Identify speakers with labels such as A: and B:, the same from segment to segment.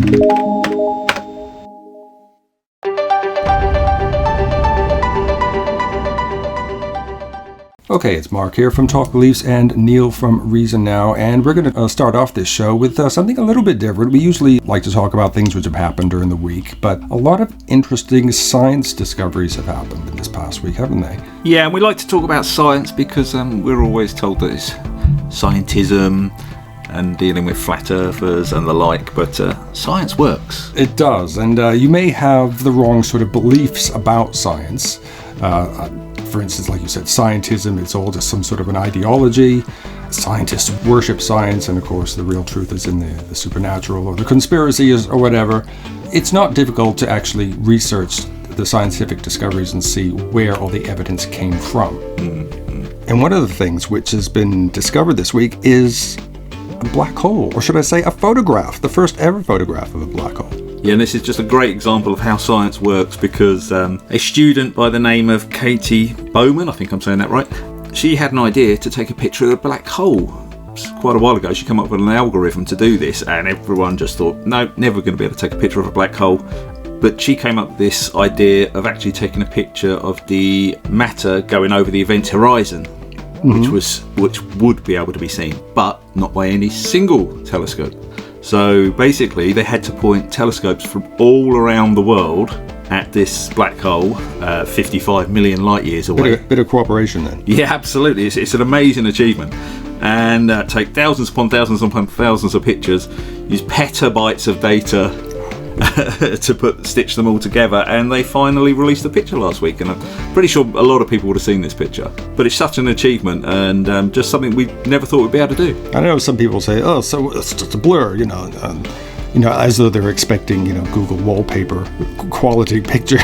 A: Okay, it's Mark here from Talk Beliefs and NEAL from Reason Now, and we're going to start off this show with something a little bit different. We usually like to talk about things which have happened during the week, but a lot of interesting science discoveries have happened in this past week, haven't they?
B: Yeah, and we like to talk about science because we're always told that it's scientism and dealing with flat earthers and the like, but science works.
A: It does, and you may have the wrong sort of beliefs about science. For instance, like you said, scientism, it's all just some sort of an ideology. Scientists worship science, and of course the real truth is in the supernatural or the conspiracy or whatever. It's not difficult to actually research the scientific discoveries and see where all the evidence came from. Mm-hmm. And one of the things which has been discovered this week is a black hole, or should I say a photograph, the first ever photograph of a black hole.
B: Yeah, and this is just a great example of how science works because a student by the name of Katie Bowman, I think I'm saying that right, she had an idea to take a picture of a black hole. Quite a while ago, she came up with an algorithm to do this, and everyone just thought, no, never going to be able to take a picture of a black hole. But she came up with this idea of actually taking a picture of the matter going over the event horizon, which would be able to be seen, but not by any single telescope. So basically, they had to point telescopes from all around the world at this black hole, 55 million light years away.
A: Bit of cooperation then.
B: Yeah, absolutely. It's an amazing achievement. And take thousands upon thousands of pictures, use petabytes of data to stitch them all together, and they finally released the picture last week, and I'm pretty sure a lot of people would have seen this picture. But it's such an achievement, and just something we never thought we'd be able to do.
A: I know some people say, oh, so it's just a blur, as though they're expecting, Google wallpaper quality picture,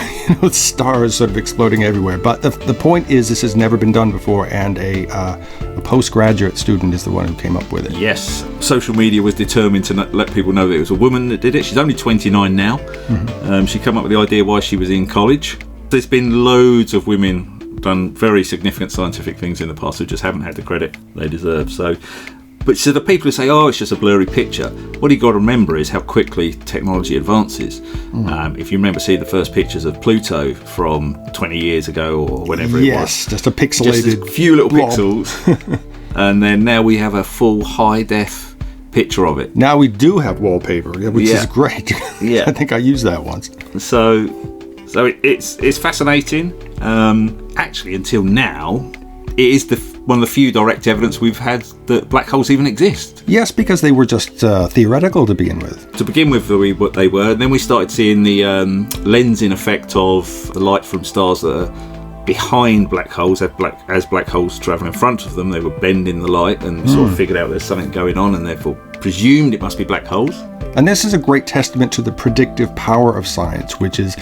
A: stars sort of exploding everywhere. But the point is, this has never been done before, and a postgraduate student is the one who came up with it.
B: Yes, social media was determined to let people know that it was a woman that did it. She's only 29 now. Mm-hmm. She came up with the idea while she was in college. There's been loads of women done very significant scientific things in the past who just haven't had the credit they deserve. But the people who say, oh, it's just a blurry picture, what you've got to remember is how quickly technology advances. If you remember seeing the first pictures of Pluto from 20 years ago or whenever it was.
A: Yes, just a pixelated
B: just a few little
A: blob.
B: Pixels. And then now we have a full high-def picture of it.
A: Now we do have wallpaper, which is great.
B: Yeah.
A: I think I used that once.
B: So it's fascinating. Actually, until now, it is one of the few direct evidence we've had that black holes even exist.
A: Yes, because they were just theoretical to begin with.
B: To begin with, what they were. Then we started seeing the lensing effect of the light from stars that are behind black holes. As black holes travel in front of them, they were bending the light and sort of figured out there's something going on, and therefore presumed it must be black holes.
A: And this is a great testament to the predictive power of science, which is,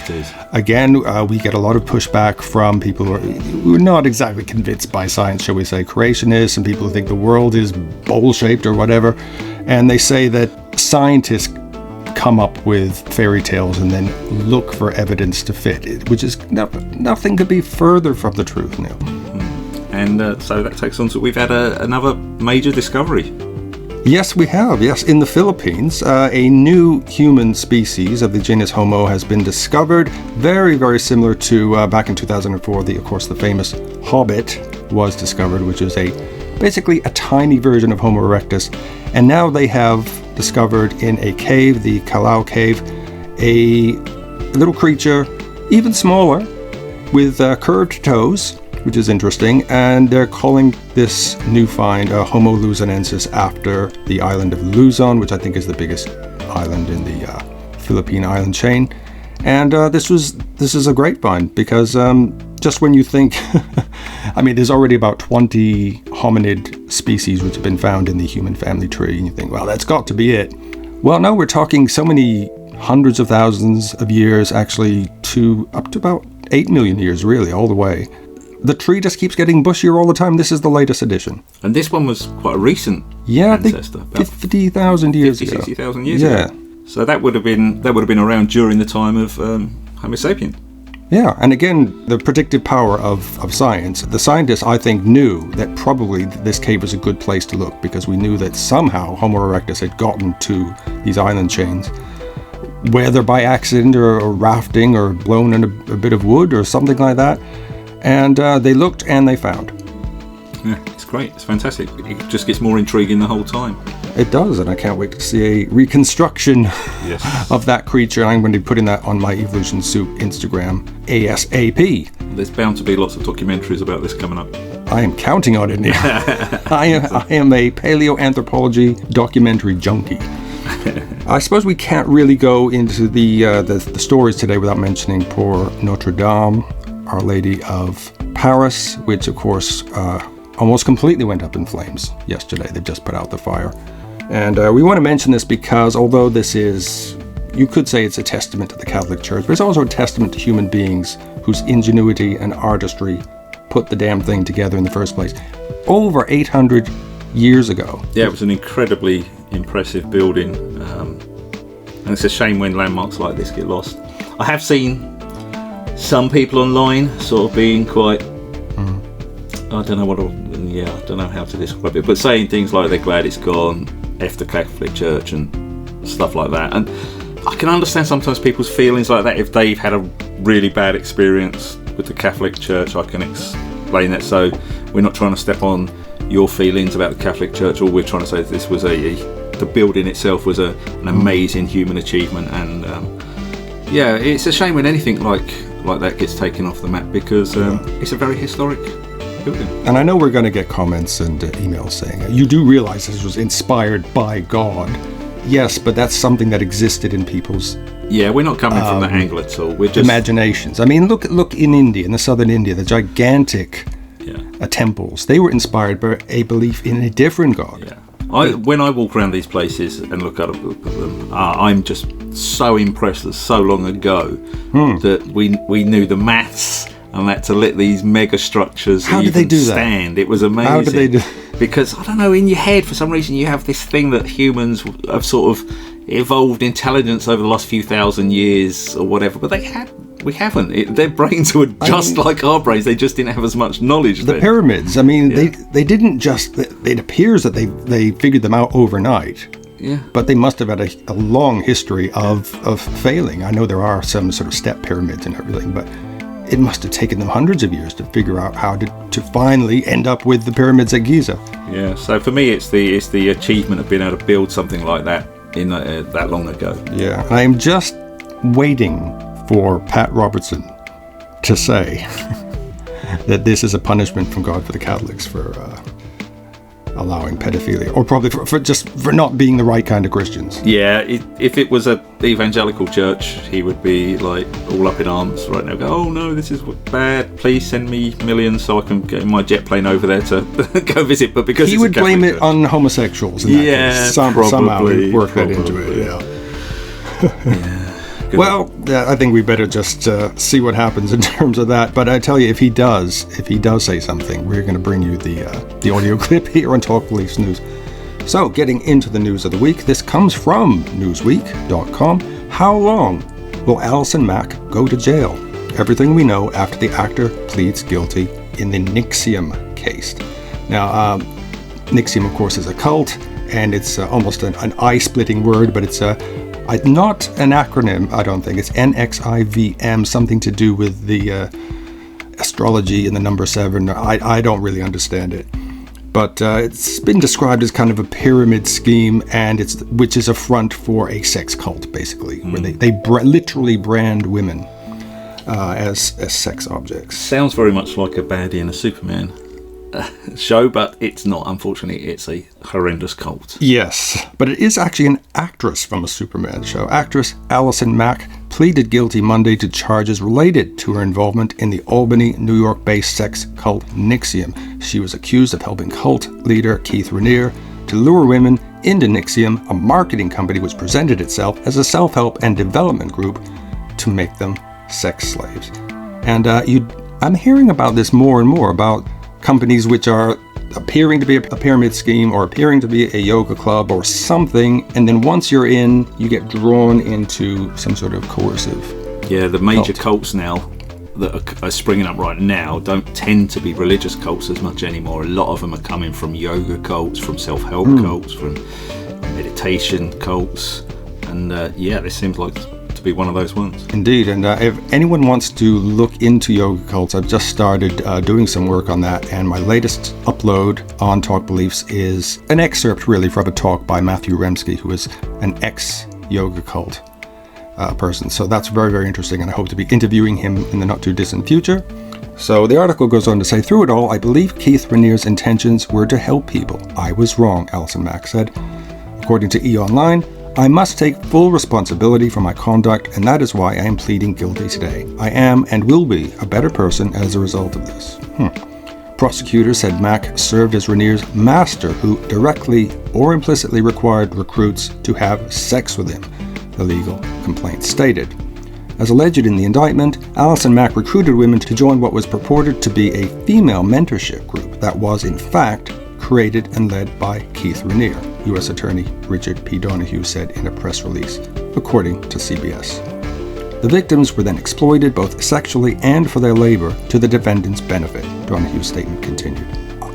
A: again, we get a lot of pushback from people who are not exactly convinced by science, shall we say, creationists, and people who think the world is bowl-shaped or whatever. And they say that scientists come up with fairy tales and then look for evidence to fit it, which is nothing could be further from the truth, Neil.
B: And so that takes on to we've had another major discovery.
A: Yes, we have. Yes, in the Philippines, a new human species of the genus Homo has been discovered. Very, very similar to back in 2004. Of course, the famous Hobbit was discovered, which is basically a tiny version of Homo erectus. And now they have discovered in a cave, the Kalau Cave, a little creature, even smaller, with curved toes, which is interesting, and they're calling this new find Homo luzonensis after the island of Luzon, which I think is the biggest island in the Philippine island chain. And this is a great find because just when you think, there's already about 20 hominid species which have been found in the human family tree, and you think, well, that's got to be it. Well, no, we're talking so many hundreds of thousands of years, actually, up to about 8 million years, really, all the way. The tree just keeps getting bushier all the time. This is the latest edition.
B: And this one was quite a recent ancestor.
A: 50,000 years ago.
B: 60,000 years ago. So that would have been around during the time of Homo sapien.
A: Yeah, and again, the predictive power of science. The scientists, I think, knew that probably this cave was a good place to look because we knew that somehow Homo erectus had gotten to these island chains. whether by accident or rafting or blown in a bit of wood or something like that. And they looked and they found.
B: Yeah, it's great. It's fantastic. It just gets more intriguing the whole time.
A: It does, and I can't wait to see a reconstruction of that creature. I'm going to be putting that on my Evolution Soup Instagram ASAP.
B: There's bound to be lots of documentaries about this coming up.
A: I am counting on it, Neil. I am a paleoanthropology documentary junkie. I suppose we can't really go into the stories today without mentioning poor Notre Dame, Our Lady of Paris, which of course almost completely went up in flames yesterday. They just put out the fire. And we want to mention this because although this is, you could say it's a testament to the Catholic Church, but it's also a testament to human beings whose ingenuity and artistry put the damn thing together in the first place. Over 800 years ago.
B: Yeah, it was an incredibly impressive building. And it's a shame when landmarks like this get lost. I have seen some people online sort of being quite, I don't know how to describe it, but saying things like they're glad it's gone, F the Catholic Church and stuff like that. And I can understand sometimes people's feelings like that. If they've had a really bad experience with the Catholic Church, I can explain that. So we're not trying to step on your feelings about the Catholic Church. All we're trying to say is this was the building itself was an amazing human achievement. And yeah, it's a shame when anything like that gets taken off the map, because it's a very historic building. And
A: I know we're going to get comments and emails saying, you do realize this was inspired by God. Yes, but that's something that existed in people's...
B: Yeah, we're not coming from that angle at all. We're just...
A: imaginations. I mean, look in India, in the southern India, the gigantic temples. They were inspired by a belief in a different God.
B: Yeah. When I walk around these places and look at them, I'm just so impressed that so long ago that we knew the maths and that to let these mega structures
A: How did they do
B: stand. That? It was amazing.
A: How did they do?
B: Because I don't know, in your head for some reason you have this thing that humans have sort of evolved intelligence over the last few thousand years or whatever, but we haven't. Their brains were just like our brains. They just didn't have as much knowledge.
A: The pyramids. I mean, they didn't just. It appears that they figured them out overnight.
B: Yeah.
A: But they must have had a long history of failing. I know there are some sort of step pyramids and everything, but it must have taken them hundreds of years to figure out how to finally end up with the pyramids at Giza.
B: Yeah. So for me, it's the achievement of being able to build something like that in that long ago.
A: Yeah. I am just waiting for Pat Robertson to say that this is a punishment from God for the Catholics for allowing pedophilia, or probably for not being the right kind of Christians.
B: Yeah, if it was a evangelical church, he would be like all up in arms right now. Go, oh no, this is bad. Please send me millions so I can get in my jet plane over there to go visit. But because
A: he would blame it on homosexuals. In that case. Somehow he'd work that into it. Yeah. Well, I think we better just see what happens in terms of that. But I tell you, if he does say something, we're going to bring you the audio clip here on Talk Beliefs News. So, getting into the news of the week, this comes from Newsweek.com. How long will Allison Mack go to jail? Everything we know after the actor pleads guilty in the NXIVM case. Now, NXIVM, of course, is a cult, and it's almost an eye-splitting word, but it's not an acronym, I don't think. It's NXIVM, something to do with the astrology and the number 7. I don't really understand it. But it's been described as kind of a pyramid scheme, and which is a front for a sex cult, basically, where they literally brand women as sex objects.
B: Sounds very much like a baddie in a Superman show, but it's not. Unfortunately, it's a horrendous cult.
A: Yes, but it is actually an actress from a Superman show. Actress Allison Mack pleaded guilty Monday to charges related to her involvement in the Albany, New York-based sex cult NXIVM. She was accused of helping cult leader Keith Raniere to lure women into NXIVM, a marketing company which presented itself as a self-help and development group to make them sex slaves. And I'm hearing about this more and more, about companies which are appearing to be a pyramid scheme or appearing to be a yoga club or something, and then once you're in, you get drawn into some sort of coercive
B: the major cults now that are springing up right now don't tend to be religious cults as much anymore. A lot of them are coming from yoga cults, from self-help cults, from meditation cults, And this seems like to be one of those ones.
A: Indeed, and if anyone wants to look into yoga cults, I've just started doing some work on that, and my latest upload on Talk Beliefs is an excerpt really from a talk by Matthew Remsky, who is an ex-yoga cult person. So that's very, very interesting, and I hope to be interviewing him in the not too distant future. So the article goes on to say, through it all, I believe Keith Raniere's intentions were to help people. I was wrong, Allison Mack said. According to E! Online, I must take full responsibility for my conduct, and that is why I am pleading guilty today. I am and will be a better person as a result of this. Prosecutors said Mack served as Raniere's master, who directly or implicitly required recruits to have sex with him, the legal complaint stated. As alleged in the indictment, Allison Mack recruited women to join what was purported to be a female mentorship group that was, in fact, created and led by Keith Raniere, U.S. Attorney Richard P. Donahue said in a press release, according to CBS. The victims were then exploited both sexually and for their labor to the defendant's benefit, Donahue's statement continued.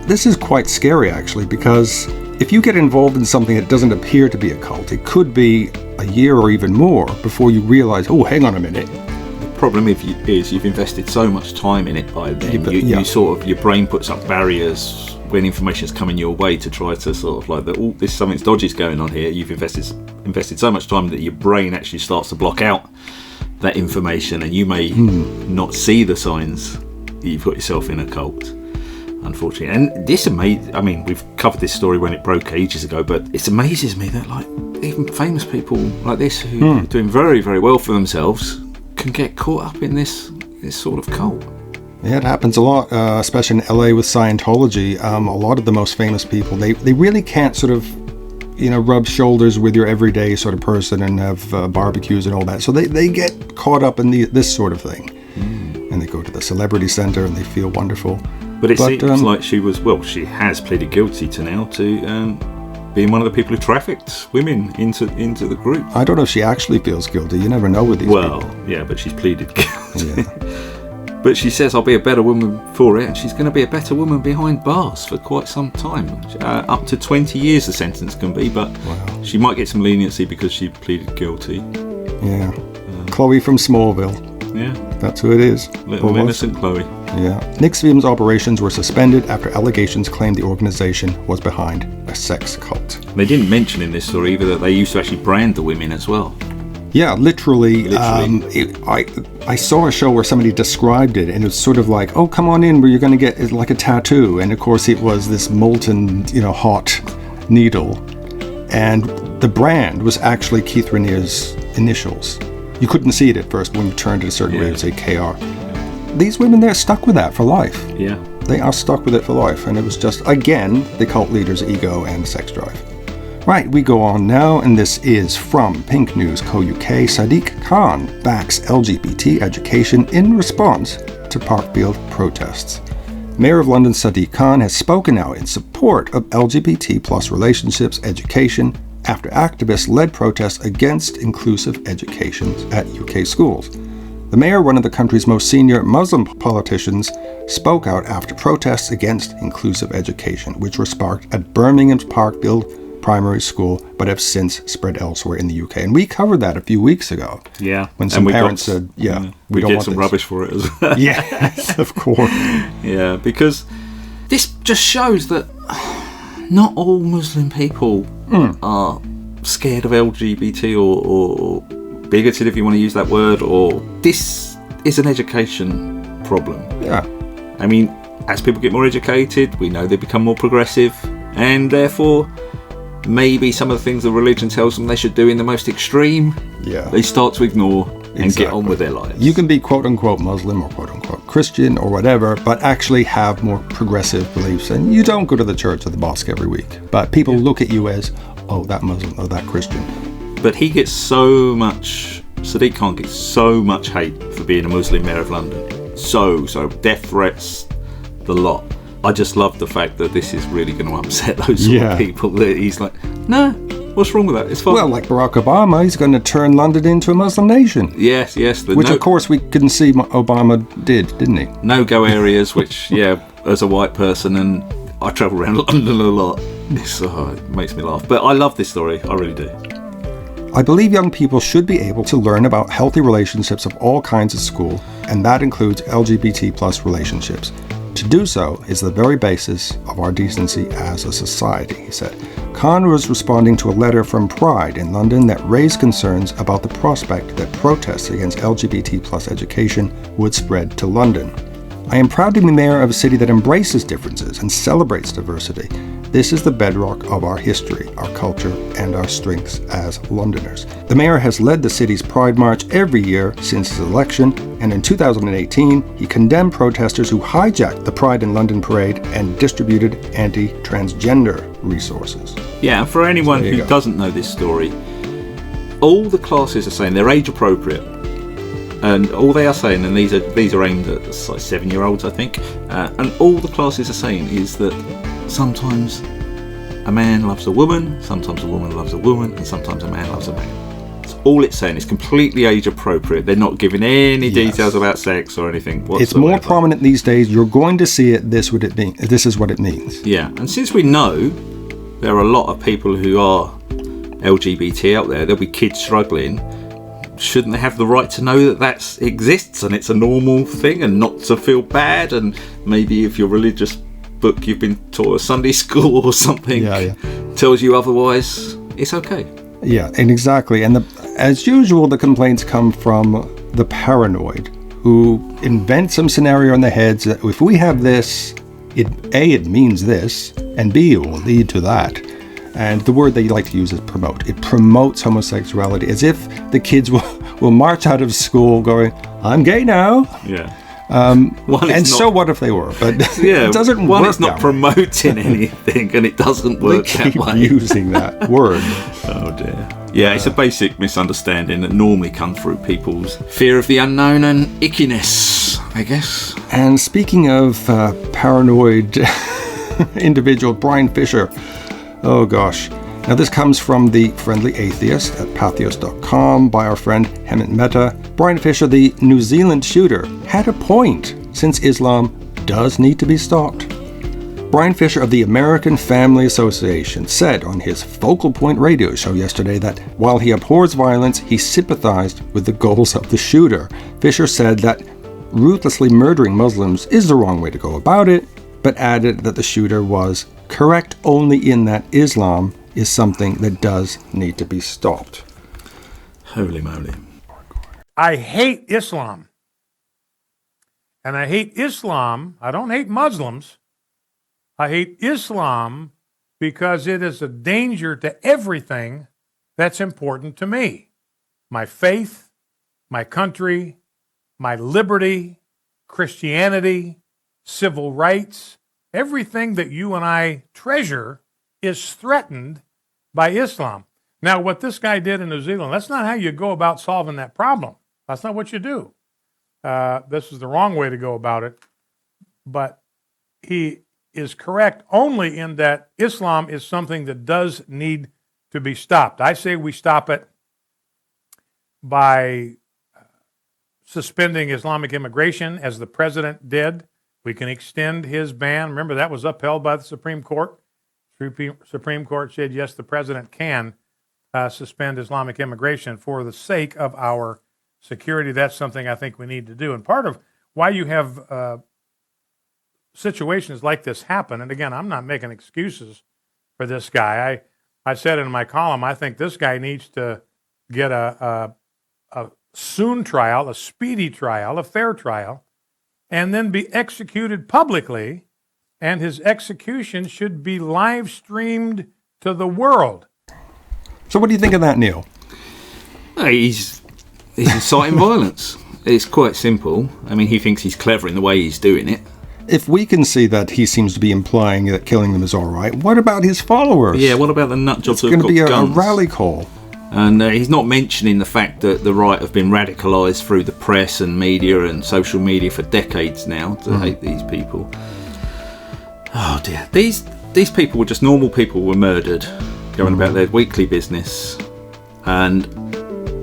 A: This is quite scary, actually, because if you get involved in something that doesn't appear to be a cult, it could be a year or even more before you realize, oh, hang on a minute.
B: The problem is you've invested so much time in it by then. You sort of, your brain puts up barriers when information's coming your way to try to sort of like, this something's dodgy's going on here. You've invested so much time that your brain actually starts to block out that information, and you may not see the signs that you've got yourself in a cult, unfortunately. And this we've covered this story when it broke ages ago, but it amazes me that like even famous people like this who are doing very, very well for themselves can get caught up in this sort of cult.
A: Yeah, it happens a lot, especially in LA with Scientology. A lot of the most famous people, they really can't sort of, rub shoulders with your everyday sort of person and have barbecues and all that. So they get caught up in this sort of thing. And they go to the celebrity center and they feel wonderful.
B: But it seems like she has pleaded guilty to being one of the people who trafficked women into the group.
A: I don't know if she actually feels guilty. You never know with these people.
B: Well, yeah, but she's pleaded guilty.
A: Yeah.
B: But she says, I'll be a better woman for it, and she's going to be a better woman behind bars for quite some time. Up to 20 years the sentence can be, but she might get some leniency because she pleaded guilty.
A: Yeah. Chloe from Smallville.
B: Yeah.
A: That's who it is.
B: Little innocent Chloe.
A: Yeah. NXIVM's operations were suspended after allegations claimed the organization was behind a sex cult.
B: They didn't mention in this story either that they used to actually brand the women as well.
A: Yeah, literally. I saw a show where somebody described it, and it was sort of like, oh, come on in where you're going to get like a tattoo. And of course it was this molten, hot needle. And the brand was actually Keith Raniere's initials. You couldn't see it at first. When you turned it a certain way, it would say KR. These women, they're stuck with that for life.
B: Yeah.
A: They are stuck with it for life. And it was just, again, the cult leader's ego and sex drive. Right, we go on now, and this is from Pink News Co-UK. Sadiq Khan backs LGBT education in response to Parkfield protests. Mayor of London Sadiq Khan has spoken out in support of LGBT plus relationships education after activists led protests against inclusive education at UK schools. The mayor, one of the country's most senior Muslim politicians, spoke out after protests against inclusive education, which were sparked at Birmingham's Parkfield primary school, but have since spread elsewhere in the UK. And we covered that a few weeks ago.
B: Yeah.
A: When some parents said, we don't
B: get some rubbish for it as well.
A: Yes, of course.
B: Yeah, because this just shows that not all Muslim people are scared of LGBT or bigoted, if you want to use that word, or this is an education problem.
A: Yeah.
B: I mean, as people get more educated, we know they become more progressive, and therefore maybe some of the things the religion tells them they should do in the most extreme, they start to ignore and get on with their lives.
A: You can be quote-unquote Muslim or quote-unquote Christian or whatever, but actually have more progressive beliefs, and you don't go to the church of the mosque every week. But people look at you as, oh, that Muslim or that Christian.
B: But he gets Sadiq Khan gets so much hate for being a Muslim mayor of London. So death threats, the lot. I just love the fact that this is really going to upset those sort of people. That he's like, no, what's wrong with that? It's fine.
A: Well, like Barack Obama, he's going to turn London into a Muslim nation.
B: Yes.
A: Which, of course, we can see Obama didn't he?
B: No-go areas, which, as a white person, and I travel around London a lot, it makes me laugh. But I love this story, I really do.
A: I believe young people should be able to learn about healthy relationships of all kinds at school, and that includes LGBT plus relationships. To do so is the very basis of our decency as a society, he said. Khan was responding to a letter from Pride in London that raised concerns about the prospect that protests against LGBT plus education would spread to London. I am proud to be mayor of a city that embraces differences and celebrates diversity. This is the bedrock of our history, our culture, and our strengths as Londoners. The mayor has led the city's Pride March every year since his election, and in 2018, he condemned protesters who hijacked the Pride in London parade and distributed anti-transgender resources.
B: Yeah, and for anyone who doesn't know this story, all the classes are saying they're age appropriate. And all they are saying, and these are aimed at 7-year-olds, I think, and all the classes are saying is that sometimes a man loves a woman, sometimes a woman loves a woman, and sometimes a man loves a man. That's all it's saying. It's completely age appropriate. They're not giving any details about sex or anything whatsoever.
A: It's more prominent these days. You're going to see it. This is what it means.
B: Yeah, and since we know there are a lot of people who are LGBT out there, there'll be kids struggling. Shouldn't they have the right to know that exists and it's a normal thing and not to feel bad? And maybe if your religious book you've been taught at Sunday school or something tells you otherwise, it's okay.
A: Yeah, and exactly. And as usual, the complaints come from the paranoid who invent some scenario in their heads that if we have this, it means this, and B, it will lead to that. And the word they like to use is promote. It promotes homosexuality, as if the kids will march out of school going, I'm gay now.
B: Yeah.
A: So what if they were? But it doesn't work.
B: It's not promoting anything, and it doesn't work that way.
A: They keep using that word.
B: Oh dear. Yeah, it's a basic misunderstanding that normally comes through people's fear of the unknown and ickiness, I guess.
A: And speaking of paranoid individual, Bryan Fischer. Oh gosh. Now this comes from the Friendly Atheist at pathos.com by our friend Hemant Mehta. Bryan Fischer, the New Zealand shooter, had a point since Islam does need to be stopped. Bryan Fischer of the American Family Association said on his Focal Point radio show yesterday that while he abhors violence, he sympathized with the goals of the shooter. Fischer said that ruthlessly murdering Muslims is the wrong way to go about it, but added that the shooter was correct only in that Islam is something that does need to be stopped.
B: Holy moly.
C: I hate Islam. And I hate Islam. I don't hate Muslims. I hate Islam because it is a danger to everything that's important to me. My faith, my country, my liberty, Christianity, civil rights, everything that you and I treasure is threatened by Islam. Now, what this guy did in New Zealand, that's not how you go about solving that problem. That's not what you do. This is the wrong way to go about it. But he is correct only in that Islam is something that does need to be stopped. I say we stop it by suspending Islamic immigration, as the president did. We can extend his ban. Remember, that was upheld by the Supreme Court. Supreme Court said, yes, the president can suspend Islamic immigration for the sake of our security. That's something I think we need to do. And part of why you have situations like this happen, and again, I'm not making excuses for this guy. I said in my column, I think this guy needs to get a soon trial, a speedy trial, a fair trial, and then be executed publicly, and his execution should be live streamed to the world.
A: So what do you think of that, Neil?
B: He's inciting violence. It's quite simple. I mean, he thinks he's clever in the way he's doing it.
A: If we can see that he seems to be implying that killing them is all right, what about his followers?
B: Yeah, what about the nut jobs who've got guns?
A: It's going to be a rally call.
B: And he's not mentioning the fact that the right have been radicalised through the press and media and social media for decades now to hate these people. Oh dear. These people were just normal people who were murdered, going about their weekly business. And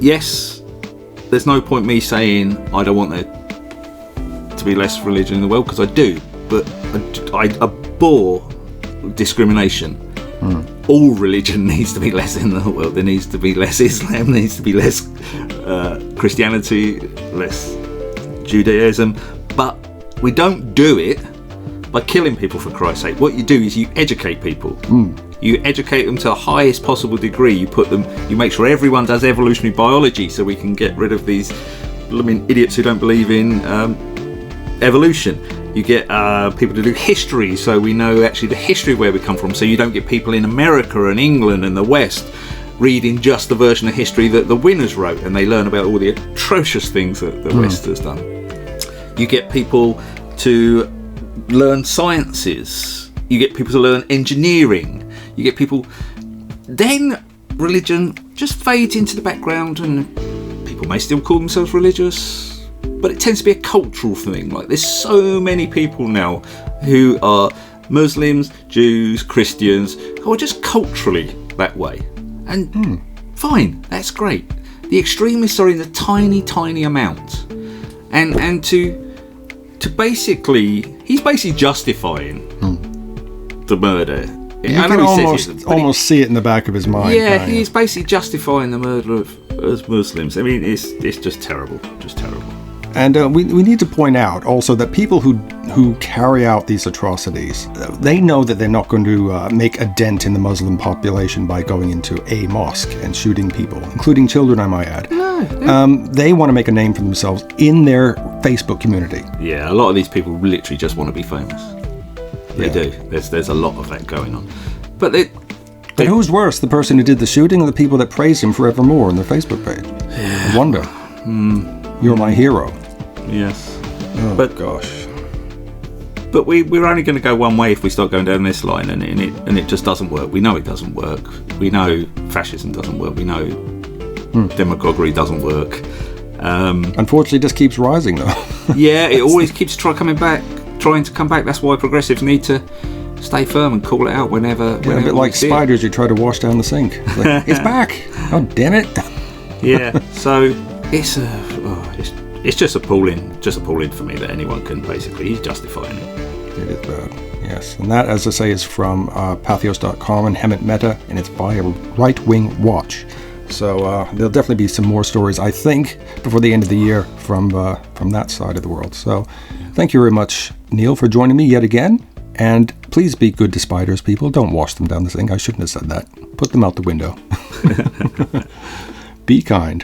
B: yes, there's no point me saying I don't want there to be less religion in the world, because I do, but I abhor discrimination. all religion needs to be less in the world. There needs to be less Islam, there needs to be less Christianity, less Judaism. But we don't do it by killing people, for Christ's sake. What you do is you educate people. You educate them to the highest possible degree. You make sure everyone does evolutionary biology so we can get rid of these idiots who don't believe in evolution. You get people to do history so we know actually the history of where we come from, so you don't get people in America and England and the West reading just the version of history that the winners wrote, and they learn about all the atrocious things that the West has done. You get people to learn sciences. You get people to learn engineering. You get people... Then religion just fades into the background, and people may still call themselves religious, but it tends to be a cultural thing. Like, there's so many people now who are Muslims, Jews, Christians, who are just culturally that way. And fine, that's great. The extremists are in a tiny, tiny amount. And to basically... He's basically justifying the murder.
A: You can almost see it in the back of his mind.
B: Yeah, he's basically justifying the murder of Muslims. I mean, it's just terrible. Just terrible.
A: And we need to point out also that people who carry out these atrocities, they know that they're not going to make a dent in the Muslim population by going into a mosque and shooting people, including children, I might add. No. They want to make a name for themselves in their Facebook community.
B: Yeah, a lot of these people literally just want to be famous. They do. There's a lot of that going on. But
A: who's worse, the person who did the shooting or the people that praise him forevermore on their Facebook page? Yeah. I wonder. You're my hero.
B: Yes.
A: Oh, gosh.
B: But we're only going to go one way if we start going down this line, and it just doesn't work. We know it doesn't work. We know fascism doesn't work. We know demagoguery doesn't work.
A: Unfortunately, it just keeps rising, though. Yeah,
B: it always keeps trying to come back. That's why progressives need to stay firm and call it out whenever
A: a bit like spiders, you try to wash down the sink. It's like, it's back. Oh, damn it.
B: Yeah. So it's just appalling for me that anyone can basically. He's justifying it.
A: It is bad. Yes, and that, as I say, is from pathos.com and Hemant Mehta, and it's by a right-wing watch. So there'll definitely be some more stories, I think, before the end of the year from that side of the world. So thank you very much, Neil, for joining me yet again. And please be good to spiders, people. Don't wash them down the sink. I shouldn't have said that. Put them out the window. Be kind.